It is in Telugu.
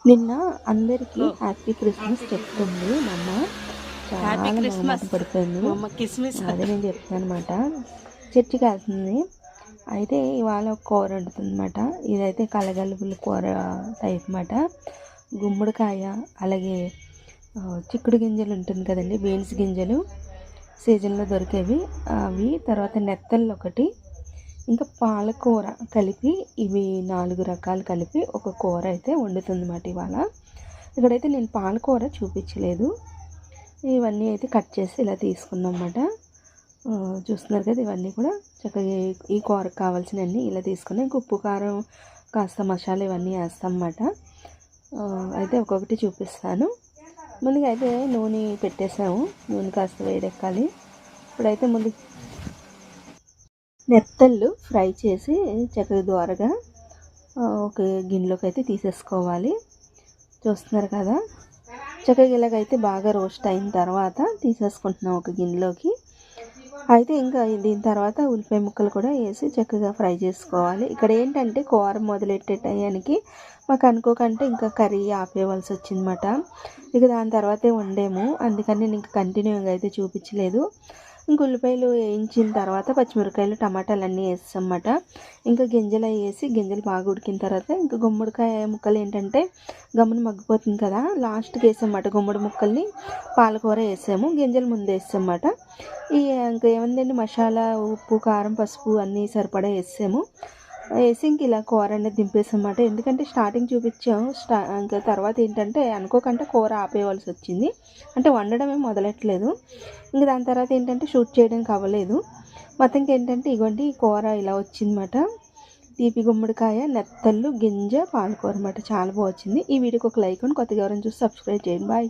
నిన్న అందరికీ హ్యాపీ క్రిస్మస్ చెప్తుంది మా అమ్మ. హ్యాపీ చాలా మొహమాట క్రిస్మస్ పడిపోయింది. మా అమ్మ కిస్మిస్. అదే నేను చెప్తున్నాను అనమాట. చర్చికి వెళ్తుంది. అయితే ఇవాళ ఒక కూర వండుతుంది అనమాట. ఇదైతే కలగలుపుల కూర టైప్ అనమాట. గుమ్మడికాయ, అలాగే చిక్కుడు గింజలు ఉంటుంది కదండి, బీన్స్ గింజలు సీజన్లో దొరికేవి అవి, తర్వాత నెత్తళ్ళు ఒకటి, ఇంకా పాలకూర కలిపి, ఇవి 4 రకాలు కలిపి ఒక కూర అయితే వండుతుంది అన్నమాట ఇవాళ. ఇక్కడైతే నేను పాలకూర చూపించలేదు. ఇవన్నీ అయితే కట్ చేసి ఇలా తీసుకున్నాం అన్నమాట. చూస్తున్నారు కదా, ఇవన్నీ కూడా చక్కగా ఈ కూరకు కావాల్సినవన్నీ ఇలా తీసుకున్నాం. ఇంక ఉప్పు, కారం, కాస్త మసాలా ఇవన్నీ వేస్తాం అన్నమాట. అయితే ఒక్కొక్కటి చూపిస్తాను. ముందుగా అయితే నూనె పెట్టేసాము. నూనె కాస్త వేడెక్కాలి. ఇప్పుడైతే ముందు నెత్తళ్ళు ఫ్రై చేసి చక్కగా దోరగా ఒక గిన్నెలోకి అయితే తీసేసుకోవాలి. చూస్తున్నారు కదా, చక్కగా ఇలాగైతే బాగా రోస్ట్ అయిన తర్వాత తీసేసుకుంటున్నాం ఒక గిన్నెలోకి. అయితే ఇంకా దీని తర్వాత ఉల్లిపాయ ముక్కలు కూడా వేసి చక్కగా ఫ్రై చేసుకోవాలి. ఇక్కడ ఏంటంటే కూర మొదలెట్టే టయానికి మాకు అనుకోకంటే ఇంకా కర్రీ ఆపేయవలసి వచ్చిందన్నమాట. ఇక దాని తర్వాతే వండేము, అందుకని నేను ఇంకా కంటిన్యూగా అయితే చూపించలేదు. ఇంక ఉల్లిపాయలు వేయించిన తర్వాత పచ్చిమిరపకాయలు, టమాటాలు అన్నీ వేస్తామన్నమాట. ఇంకా గింజలు వేసి గింజలు బాగా ఉడికిన తర్వాత ఇంకా గుమ్మడికాయ ముక్కలు ఏంటంటే గమ్మున మగ్గిపోతుంది కదా, లాస్ట్కి వేసామన్నమాట. గుమ్మడి ముక్కల్ని పాలకూర వేసాము, గింజలు ముందు వేసామన్నమాట. ఇంకా ఏముందండి, మసాలా, ఉప్పు, కారం, పసుపు అన్నీ సరిపడా వేసాము. వేసి ఇంక ఇలా కూర అనేది దింపేసామన్నమాట. ఎందుకంటే స్టార్టింగ్ చూపించాము, ఇంకా తర్వాత ఏంటంటే అనుకోకుండా కూర ఆపేయవలసి వచ్చింది. అంటే వండడమే మొదలెట్టలేదు. ఇంక దాని తర్వాత ఏంటంటే షూట్ చేయడానికి అవ్వలేదు. మొత్తంకి ఏంటంటే ఇగోండి కూర ఇలా వచ్చిందన్నమాట. తీపి గుమ్మడికాయ, నెత్తళ్ళు, గింజ, పాలకూర అన్నమాట. చాలా బాగా వచ్చింది. ఈ వీడియోకి ఒక లైక్ అని, కొత్తగా ఎవరైనా చూసి సబ్స్క్రైబ్ చేయండి. బాయ్.